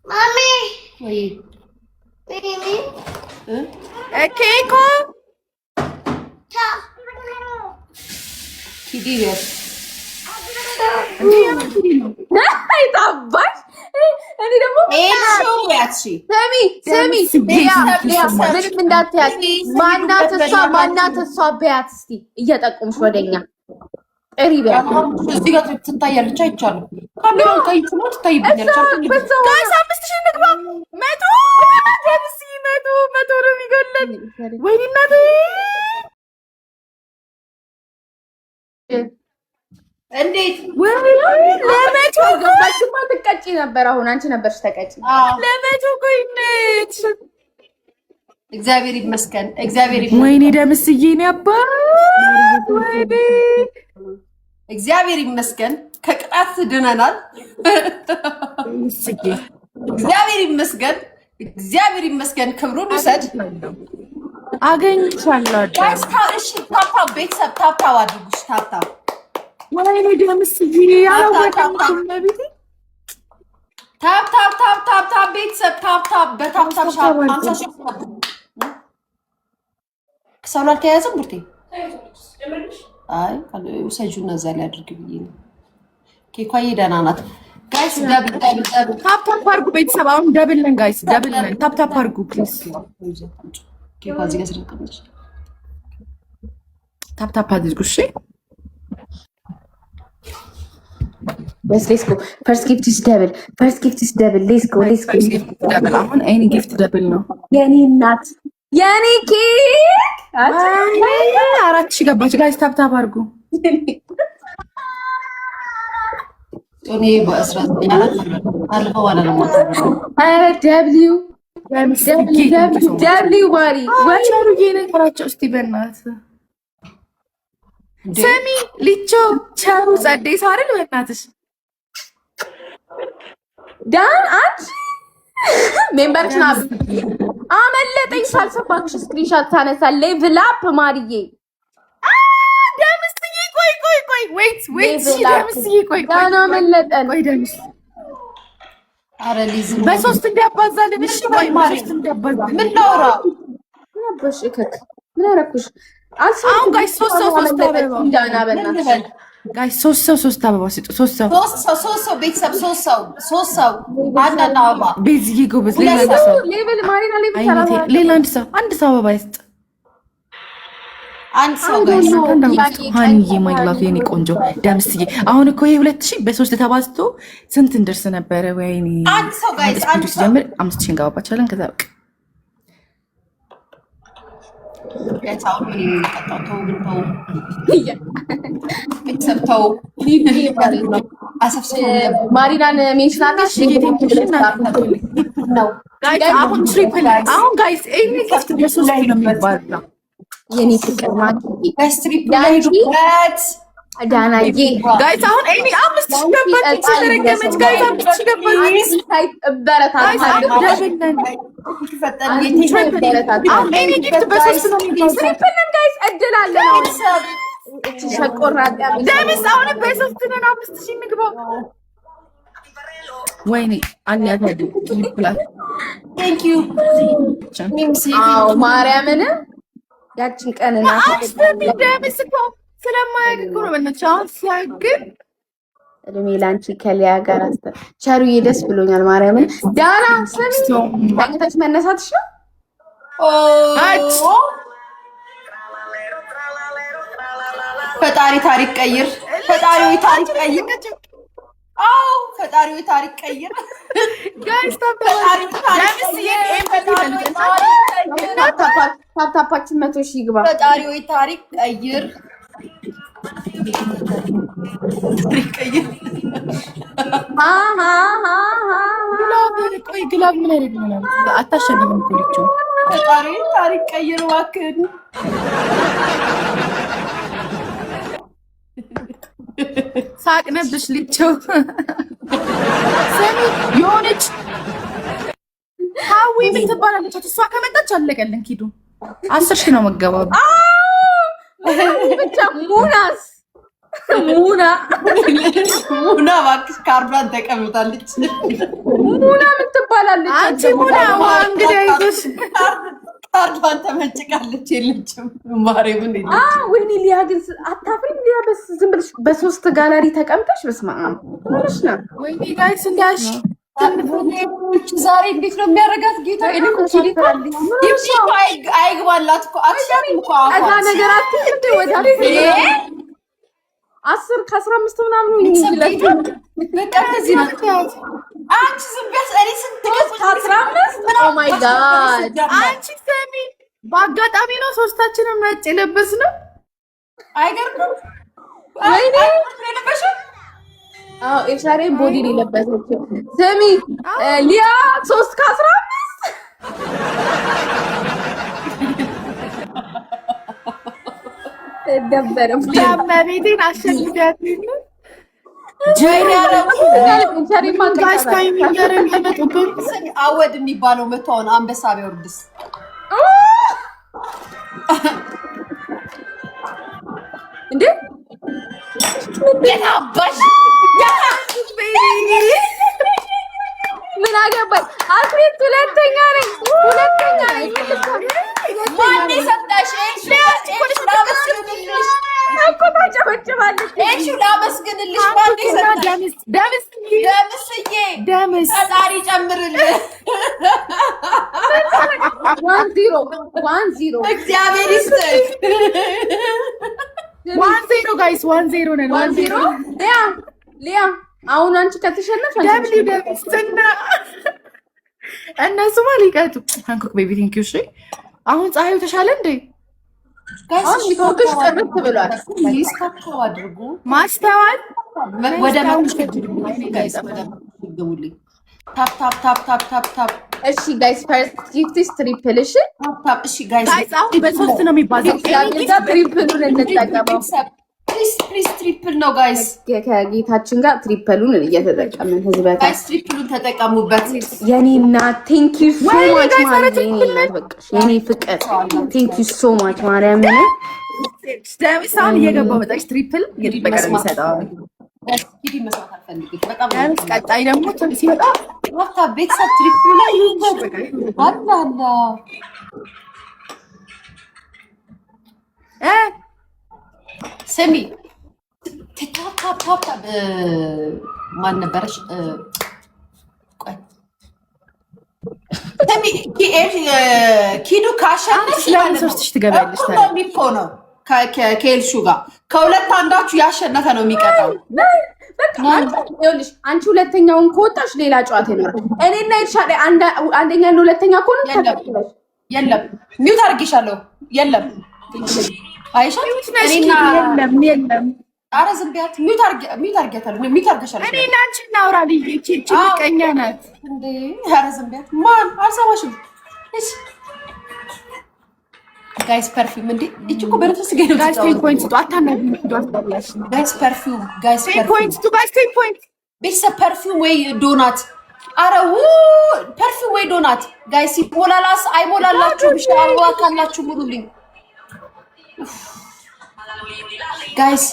Mami. ወይ Baby. ኬኮ Ta. ኪዲስ አይጣባሽ እኔ ደግሞ ምንም እንዳትያት። ማናት እሷ በያት እስኪ እየጠቁምሽ ወደኛ ጥሪ በያት። እዚህ ጋር ትታያለች። አይቻልም ካሜራውን ቀይጭ ነው ትታይብኛለች። ጋይስ 5000 ንግባ። መቶ ነው የሚጎለን። ወይኔ እናቴ እንዴት ለመቶ ገባችማ። ትቀጪ ነበር። አሁን አንቺ ነበርሽ ተቀጪ። ለመቶ ቆይነት እግዚአብሔር ይመስገን። እግዚአብሔር ይመስገን። ወይኔ ደምስዬ ነው አባ ወይኔ እግዚአብሔር ይመስገን። ከቅጣት ድነናል። እግዚአብሔር ይመስገን። እግዚአብሔር ይመስገን። ክብሩን ውሰድ። አገኝቻለሁ። እሺ ታፕ ቤተሰብ ታፕ አድርጉሽ። ታፕ ወይኔ ደምስዬ ያላወቀም ነብይ ታፕ ቤተሰብ ታፕ በታፕ ሻፕ 50 ሰው አልተያዘም። ቡርቴ አይ ውሰጁና እዛ ላይ አድርግ ብዬ ነው። ኬኳዬ ደህና ናት። ጋይስ ደብል ታፕ አድርጉ ቤተሰብ። አሁን ደብል ነን ጋይስ፣ ደብል ነን። ታፕ አድርጉ ፕሊዝ። ኬኳ እዚህ ጋር ስለቀመጥሽ ታፕ አድርጉ እሺ። Let's go. First gift is double. Let's go. double. አሁን ኤኒ ጊፍት ደብል ነው። የኔ እናት የኔ ኬክ 4000 ገባች። ጋይስ ታፕ አድርጉ። እኔ በ19 አልፈው ዋላ ነው ማለት ነው። አረ ደብሊው ማሪ ወቻሩ የነገራቸው እስቲ በእናትህ ሰሚ ሊቾ ቻው ጸደይ ሳርል በእናትሽ ዳን አንቺ ሜምበርሽን አመለጠኝ ሳልሰባክሽ ስክሪንሾት ታነሳ ሌቭል አፕ ማርዬ ደምስዬ ቆይ ዌይት ደምስዬ ቆይ ዳና አመለጠን። ቆይ ደምስ አረ ሊዝ በሶስት እንዲያባዛልን እሺ ቆይ ማለት እንዲያባዛልን ምን ላውራ ነበር እከክ ምን አረኩሽ? አሁን ጋይስ ሶስት አበባ ዳና በእናትሽ ጋይስ ሶስት አበባ ስጡ። ሶስት ሰው ቤተሰብ ሶስት ሰው አንድ አበባ ቤዝዬ ጎበዝ። ሌቭል ማሪና ሌቭል አንድ ሰው አበባ ይስጥ። አንድ ሰው ጋይስ ሃኒዬ ማይ ላቭ የኔ ቆንጆ ደምስዬ። አሁን እኮ ይሄ 2000 በ3 ተባዝቶ ስንት እንደርስ ነበረ? ወይኔ አንድ ሰው ጋይስ አንድ ሰው ጀምር 5000 እንገባባቻለን። ከዛ በቃ ያታው ምን ይመጣው ተው ቤተሰብ ተው ማሪናን ሜንሽናለሽ ነው ጋይስ። አሁን ትሪፕል አሁን ጋይስ ኤኒ ጊፍት በ3 ነው የሚባለው የኔ ፍቅር ማለት ጋይስ ትሪፕል ሄዱበት ዳናዬ ጋይስ አሁን ኤኒ 5000 ገባች። ተረገመች ጋይስ 5000 ገባች። በረታታለሁ ደብነን ይፈጠን አሁን ኤኒ ጊፍት በ3 ነው የሚባለው። ትሪፕል ነን ጋይስ እድላለሁ። እቺ ሸቆራጣ ደምስ አሁን በ3 ነን 5000 እንግባው። ወይኔ አንያት ሄዱ ይብላል። ቴንክ ዩ ሚምሲ ማርያምን ያችን ቀንና ደምስ እኮ ስለማያውቅ እኮ ነው በእናትሽ። አሁን ሲያግን እድሜ ላንቺ ከሊያ ጋር ሸሩዬ ደስ ብሎኛል። ማርያምን ዳና ስሚ ታንተሽ መነሳትሽ ነው። ፈጣሪ ታሪክ ቀይር። ፈጣሪው ታሪክ ቀይር። አው ፈጣሪው ታሪክ ቀይር። ጋይስ ታፕታፓችን 100,000 ይግባ። ፈጣሪው ታሪክ ቀይር። ቆይ ግላብ ምን አይነት ነው? አታሸንፍም እኮ ልጅ ፈጣሪው ታሪክ ቀይር እባክህን። ሳቅነብሽ ልቸው ሰሚ የሆነች ሀዊ የምትባላለች እሷ ከመጣች አለቀልን። ኪዱ 10,000 ነው መገባቡ ብቻ ሙናስ ሙና ሙና እባክሽ ካርዷን ተቀምጣለች። ሙና ምን ትባላለች? አንቺ ሙና እንግዲህ አይዞሽ ካርዷን ተመጭቃለች። የለችም ማሬ ምን ወይኔ ሊያ ግን አታፍሪም? ሊያ ዝም ብለሽ በሶስት ጋላሪ ተቀምጠሽ በስመ አብ ሆነሽ ነው። ወይኔ ጋይስ እንዳሽ ዛሬ እንዴት ነው የሚያደርጋት ጌታ? አይግባላት እኮ እዛ ነገር አትንድ ወደ 10 ከ15 ምናምን በቃ ከዚህ ነው። አንቺ ዝም ብያስ እኔ ስንት ከ15 ኦ ማይ ጋድ አንቺ ሰሚ በአጋጣሚ ነው ሶስታችንም ነጭ የለበስነው። አይገርምም? ወይኔ የለበሽው ኤልሻሬ ቦዲ ነው የለበሰችው። ስሚ ሊያ 3 ከ15 ደበረም ለቤቴን አሸንፊያት ጆይን አወድ የሚባለው መቶ አሁን አንበሳ ቢወርድስ እንዴ ምን አገባኝ? አትሌት ሁለተኛ ነኝ። ማን ሰጣሽ? እኮ ታጨበጭባለች። እሺ ላመስግንልሽ። ማን ሰጣሽ? ደምስዬ ፈጣሪ ጨምርልህ። 1-0 እግዚአብሔር ይስጥህ። 1-0 ጋይስ 1-0 ነን። 1-0 ሊያ አሁን አንቺ ከተሸነፈ እነሱማ ሊቀጡ ሃንኮክ ቤቢ ቴንክ ዩ። እሺ አሁን ፀሐዩ ተሻለ እንዴ? ጋይስ ቶክሽ ጥርት ብሏል። ይስካቸው አድርጉ ማስተዋል ወደ ጋይስ ወደ ግቡልኝ። ታፕ ታፕ ታፕ ታፕ ታፕ ታፕ። እሺ ጋይስ ፈርስት ጊፍትስ ትሪፕል። እሺ ታፕ። እሺ ጋይስ አሁን በሶስት ነው የሚባዛው። ትሪፕሉን እንጠቀመው ፕሊዝ ትሪፕል ነው ጋይስ። ከጌታችን ጋር ትሪፕሉን እየተጠቀምን ህዝበታ ጋይስ ትሪፕሉን ተጠቀሙበት። የኔ እናት ቴንክ ዩ ሶ ማች ማለት የኔ እናት በቃ የኔ ፍቅር ቴንክ ዩ ሶ ማች ማርያም ነው። ደምሳን እየገባው መጣች ትሪፕል እየተጠቀመ የሚሰጠው ኪዲ መስራት አልፈልግም በጣም ደምስ። ቀጣይ ደግሞ ሲመጣ ወጣ ቤተሰብ ትሪፕሉ ላይ አላላ ስሚ ታፕ ማን ነበረሽ? ቆይ ስሚ ኪዱ ካሸነፍሽ ለምን 3000 ትገቢያለሽ? እኮ ነው ከኤልሹ ጋር ከሁለት አንዳችሁ ያሸነፈ ነው የሚቀጣው። በቃ ይኸውልሽ አንቺ ሁለተኛውን ከወጣሽ ሌላ ጨዋታ ይኖራል። እኔና ኤልሻዳይ አንደኛ እና ሁለተኛ ከሆነ ተከትለሽ የለም ሚውት አድርጌሻለሁ። የለም አይሻ እኔና የለም ኧረ ዝም ቢያት ሚውት አድርጌያታለሁ። ሚውት አድርጌሻለሁ። እኔና አንቺ እናውራ። ልጅ ቀኛ ናት እንዴ? ኧረ ዝም ቢያት። ማን አልሰማሽም? እሺ ጋይስ ፐርፊውም እንዴ እቺ እኮ በነፍስ ገና ነው። ጋይስ 10 ፖይንት ጧታ ነው ቢያስጠላሽ። ጋይስ ፐርፊውም ጋይስ 10 ፖይንት ቱ ጋይስ 10 ፖይንት ቤተሰብ ፐርፊውም ወይ ዶናት። ኧረ ፐርፊውም ወይ ዶናት ጋይስ ይሞላላስ አይሞላላችሁ? ቢሻአላ ካላችሁ ሙሉልኝ ጋይስ።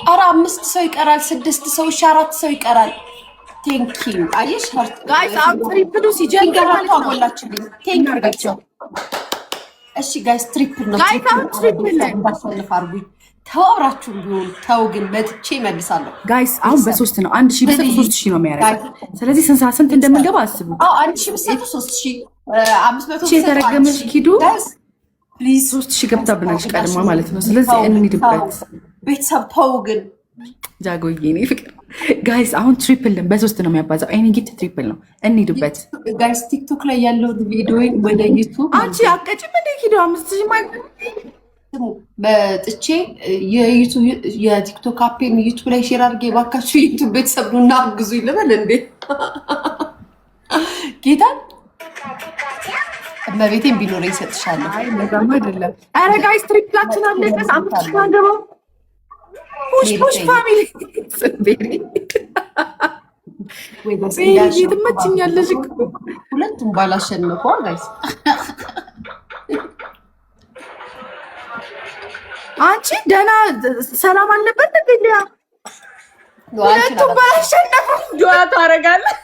ኧረ 5 ሰው ይቀራል፣ 6 ሰው፣ 4 ሰው ይቀራል። ቴንክ ዩ አየሽ ጋይስ አሁን ትሪፕሉ ሲጀምር ሞላችልኝ። ቴንክ ዩ ጋይስ። እሺ ጋይስ ትሪፕል ነው። ጋይስ አሁን ትሪፕል ላይ ባሸንፍ አርጉኝ። ተዋራችሁ ቢሆን ተው ግን መጥቼ እመልሳለሁ። ጋይስ አሁን በ3 ነው። 1000 ብር 3000 ነው የሚያደርገው። ስለዚህ ስንት እንደምንገባ አስቡ። 1000 ብር 3000 500 የተረገመች ኪዱ ፕሊዝ 3000 ገብታብናለች ቀድማ ማለት ነው። ስለዚህ እንሂድበት ቤተሰብ ተው ግን ጃጎዬ ነው ፍቅር። ጋይስ አሁን ትሪፕል በ3 ነው የሚያባዛው። አይኔ ጊት ትሪፕል ነው። እንሂድበት ጋይስ። ቲክቶክ ላይ ያለው ቪዲዮ ወደ ዩቲዩብ አንቺ አቀጭም እንደ ኪዱ 5000 ማለት በጥቼ የዩቲዩብ የቲክቶክ አፔን ዩቲዩብ ላይ ሼር አድርጌ ባካችሁ ዩቲዩብ ቤተሰብ ኑና አግዙኝ ልበል እንዴ? ጌታ እመቤቴን ቢኖረኝ እሰጥሻለሁ። አይ ለዛማ አይደለም። ኧረ ጋይስ ትሪፕላችን አለቀ። 5000 ማንገባው ፑሽ ፋሚሊ ጽቤሪ ወይ ትመችኛለሽ እኮ ሁለቱም ባላሸነፈው ጋይስ አንቺ ደህና ሰላም አለበት እንዴ? ሁለቱም ባላሸነፈ ጆያ ታደርጋለህ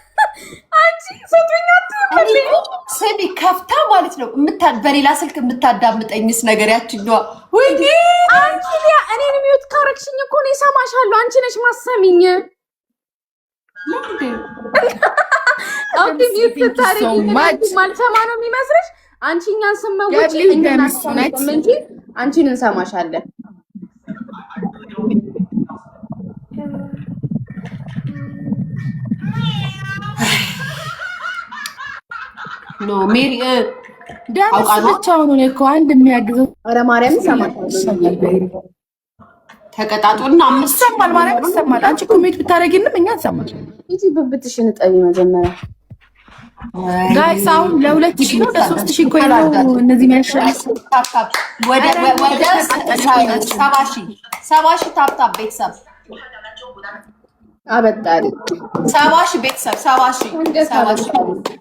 አንቺ ሶተኛ ትፈልጊ ስሚ ከፍታ ማለት ነው በሌላ ስልክ የምታዳምጠኝስ ነገር ያችኛዋ ወይኔ አንቺ ያ እኔን ሚውት ካረክሽኝ እኮ ነው እሰማሻለሁ። አንቺ ነሽ ማሰሚኝ አውቲ ሚውት ታረጊኝ ማልሰማ ነው የሚመስልሽ? አንቺ እኛን ስመውጭ እናናስመት እንጂ አንቺን እንሰማሻለን። ኖ ሜሪ ዳንስቻው ነው እኮ አንድ የሚያግዘው ኧረ ማርያም ሰማሻለሁ። ተቀጣጡና አምስት ሰማል ማርያም ሰማል። አንቺ ኮሜንት ብታረጊንም እኛ ሰማል። እጂ ብብትሽን ጠቢ መጀመሪያ ጋይስ አሁን ለ2000 ነው ለ3000 እኮ ነው እነዚህ የሚያሸንፍ ወደ 70,000 ታፕታፕ ቤተሰብ አበጣሪ 70,000 ቤተሰብ 70,000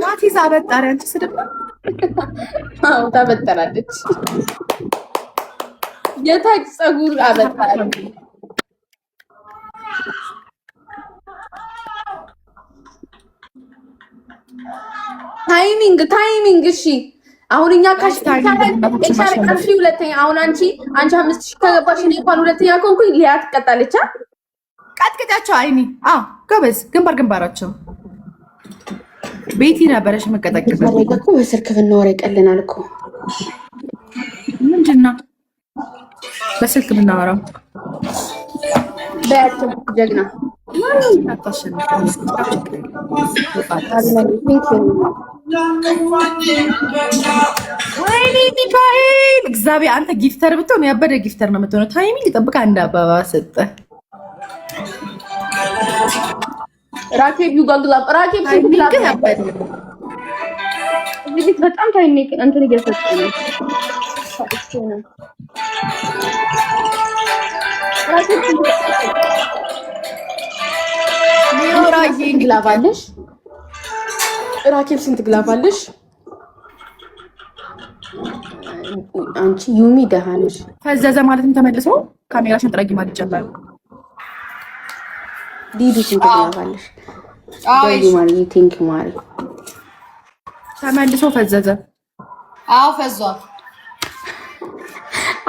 ዋቲስ አበጣሪ አንቺ ስድብ አው ታበጠራለች። የታች ጸጉር አበጣሪ ታይሚንግ እሺ አሁን እኛ ካሽ ሁለተኛ አሁን አንቺ 5000 ከገባሽ እኔ እንኳን ሁለተኛ ኮንኩኝ ሊያ ትቀጣለች። ቀጥቅጫቸው አይኒ ጎበዝ ግንባራቸው ቤቲ ነበረሽ መቀጠቅጥ እኮ በስልክ ብናወራ ይቀልናል እኮ ምንድነው በስልክ ብናወራው በያቸው ጀግና ወይኔ ሚካኤል እግዚአብሔር አንተ ጊፍተር ብትሆን ያበደ ጊፍተር ነው የምትሆነው። ታይሚንግ ይጠብቃ እንደ አበባ ሰጠ ራኬብ ዩጋግላብ ራኬብ ሲግላብ ያበደ እዚህ በጣም ታይሚንግ እንትን እየሰጠ ነው። ራኬብ ግላባለሽ ራኬብ ስንት ግላባለሽ? አንቺ ዩሚ ደሃነሽ ፈዘዘ ማለትም ተመልሶ ካሜራሽን ጥረጊ ማለት ይቻላል። ዲዲ ስንት ግላባለሽ? አይ ማሪ ቲንክ ማሪ ተመልሶ ፈዘዘ። አዎ ፈዟል።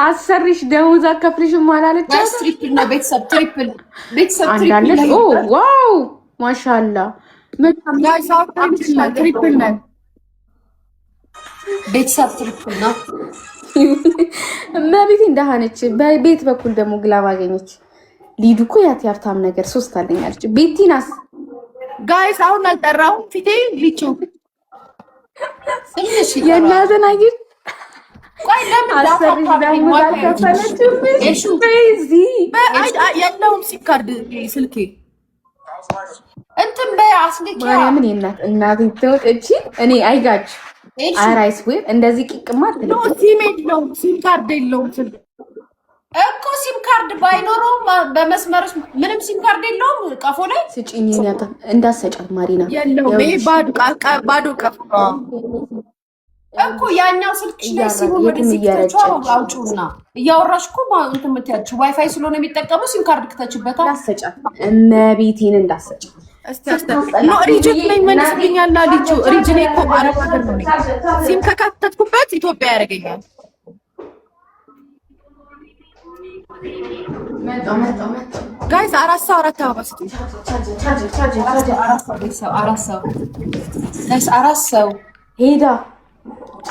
አሰሪሽ ደውዛ ከፍልሽም አላለች። ትሪፕል ነው ቤተሰብ ትሪፕል ኦ ዋው ማሻአላ ትሪፕል ነው ቤተሰብ ትሪፕል ነው። እመቤቴ እንደሃነች በቤት በኩል ደግሞ ግላብ አገኘች። ሊዱ እኮ ያት ያፍታም ነገር 3 አለኛለች። ቤቲናስ ጋይስ አሁን አልጠራሁም ፊቴ ሊቹ ትንሽ የናዘናጊር ቆይ ለምን አሰሪሽ ደግሞ አልከፈለችም? እሺ በዚ የለውም ሲም ካርድ ስልኬ እንትን በአስልኪያ ማርያምን እናቴ ተወጥቺ እኔ አይጋች አራይስ ወይ እንደዚህ ቂቅማ ነው ሲም የለውም ሲም ካርድ የለውም ስልክ እኮ ሲም ካርድ ባይኖረውም በመስመርሽ ምንም ሲም ካርድ የለውም። ቀፎ ላይ ስጪኝ ያታ እንዳሰጫት ማሪና የለውም። ይሄ ባዶ ቀፎ እኮ ያኛው ስልክሽ ላይ ሲሙ ወደዚህ አውጪውና እያወራሽ እኮ እንትን የምትያቸው ዋይፋይ ስለሆነ የሚጠቀመው ሲም ካርድ ክተችበታል። እንዳሰጫት እመቤቴን እንዳሰጫት ኖ ሪጅን ላይ መልስልኛል። ልጁ ሪጅን እኮ አረብ ሀገር ነው። ሲም ከካተትኩበት ኢትዮጵያ ያደርገኛል። ጋይስ 4 ሰው 4 አበባ ስጡ። 4 ሰው ሄዳ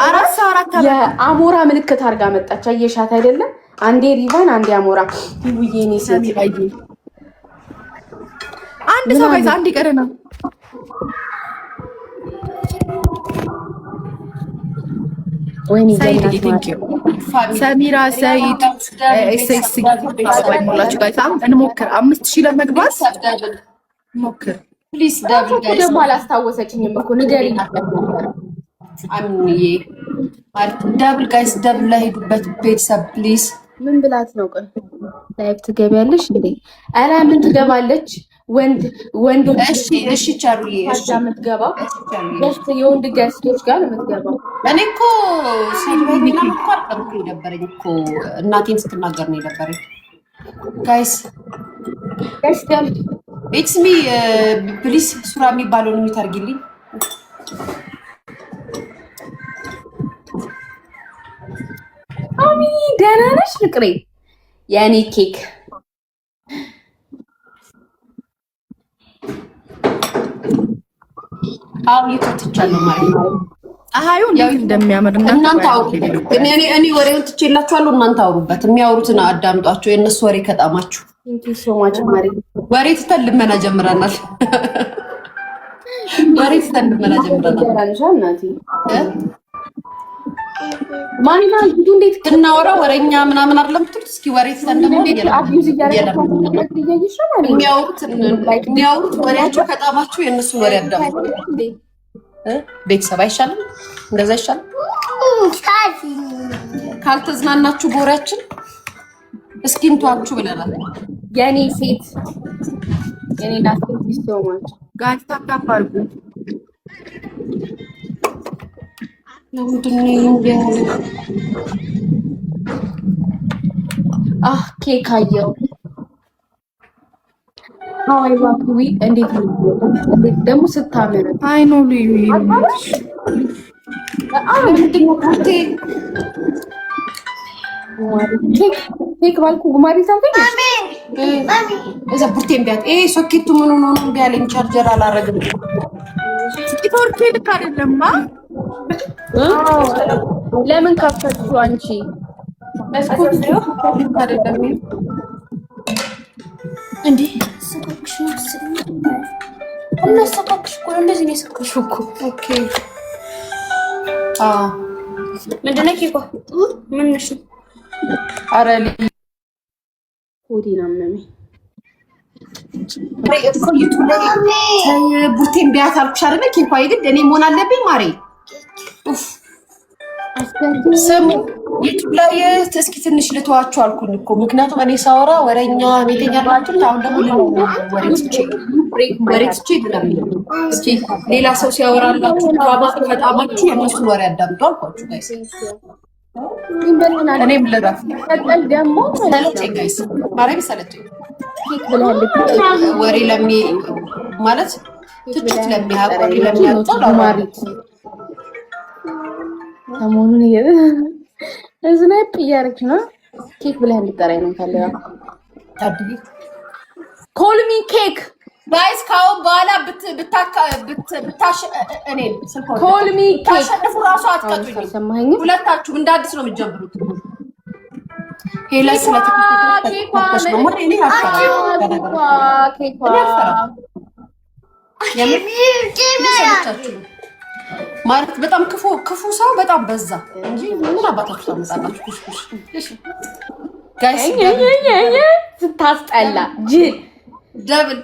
4 ሰው 4 አበባ የአሞራ ምልክት አድርጋ መጣች። አየሻት አይደለም? አንዴ ሪቫን አንዴ አሞራ ይውዬኔ ሴት ይባይ አንድ ሰው ጋይስ አንድ ይቀርና ወይኔ ሰሚራ ሰይድ ኤስኤስ ባይሞላችሁ ጋይስ እንሞክር 5000 ለመግባት ሞክር ፕሊዝ። ደብል ጋይስ ደግሞ አላስታወሰችኝም እኮ ንገሪኝ። አምንዬ ማለት ደብል ጋይስ ደብል ላይ ሄዱበት ቤተሰብ ፕሊዝ። ምን ብላት ነው? ቆይ ላይቭ ትገቢያለሽ እንዴ? ኧረ ምን ትገባለች? ወንድ እሺ ቻሩዬ እሺ የምትገባው ጀስት የወንድ ገስቶች ጋር የምትገባው። እኔ እኮ ሲልበኝና እኮ አልቀርኩ የነበረኝ እኮ እናቴን ስትናገር ነው የነበረኝ። ጋይስ ኢትስ ሚ ፕሊስ ሱራ የሚባለውን የሚታርግልኝ አሚ ደህና ነሽ ፍቅሬ? የኔ ኬክ አው ይከትቻለሁ ማለት ነው። አሃዩ እንዴት እንደሚያምር እናንተ አውሩ። እኔ ወሬውን ትቼላችኋለሁ። እናንተ አውሩበት። የሚያወሩትን አዳምጧቸው። የእነሱ ወሬ ከጣማችሁ ወሬ ትተን ልመና ጀምረናል። ወሬ ትተን ልመና ጀምረናል። ማንና ልጁ እንዴት እናወራ ወሬኛ ምናምን አይደለም ትሉት። እስኪ ወሬ ትተን ደግሞ የሚያወሩት ወሬያቸው ከጣማችሁ የእነሱን ወሬ አዳምጡ። ቤተሰብ አይሻልም? እንደዛ አይሻልም? ካልተዝናናችሁ በወሬያችን እስኪ እንቷችሁ ብለናል። የኔ ሴት የኔ ናት ይስተውማች ጋር ታካፋርጉ ኬክ አየው። አይ ባክዊ እንዴት ደግሞ ስታምር አይ ኖ ልዩ ኬክ ባልኩ ጉማሬ ታገኝ እዛ ቡርቴን ቢያት ሶኬቱ ምን ሆኖ ነው ቢያለኝ ቻርጀር አላረግም። ቲቶርኬ ልክ አይደለማ። ለምን ከፈትሽው አንቺ? መስኮት ነው አይደለም እንዴ? ሰካክሽ ነው እና ሰካክሽ እኮ እንደዚህ ነው ሰካክሽው እኮ። ኦኬ ምንድን ነው ኬኳ? ምን ነሽ? ኧረ ሆዴን አመመኝ። ቡርቴን ቢያት አልኩሽ አይደለ? ኬኳ የግድ እኔ መሆን አለብኝ ማሬ? ስሙ ዩቱብ ላይ እስኪ ትንሽ ልተዋችሁ አልኩኝ እኮ ምክንያቱም እኔ ሳወራ ወሬኛ ቤተኛ ናችሁ። አሁን ደግሞ ወሬ ትቼ እስኪ ሌላ ሰው ሲያወራላችሁ ከጣማችሁ የእነሱን ወሬ አዳምጡ አልኳችሁ ጋይስ። እኔም ልረፍ ደግሞ ሰለቸኝ ጋይስ፣ ማርያም ሰለቸኝ። ወሬ ማለት ትችት ለሚያውቅ ወሬ ለሚያውቅ ማሪት ሰሞኑን ስናይፕ እያደረግሽ ነው። ኬክ ብለህ እንድጠራኝ ነው የምፈልገው። ኮል ሚ ኬክ ጋይስ። ካሁን በኋላ ኮል ሚ ኬክ ታሸንፉ ራሱ አትቀጡኝ። ሁለታችሁም እንደ አዲስ ነው የምትጀምሩት። ሄላ ስለተከታተለች ነው ማለት እኔ ማለት በጣም ክፉ ሰው በጣም በዛ እንጂ ምን አባታችሁ ታመጣላችሁ? ኩሽኩሽ ጋይስ ስታስጠላ ደብል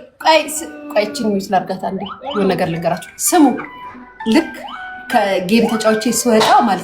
ቆይችን ሚስ ላርጋታ እንዴ የሆነ ነገር ልንገራችሁ። ስሙ ልክ ከጌም ተጫውቼ ስወጣ ማለት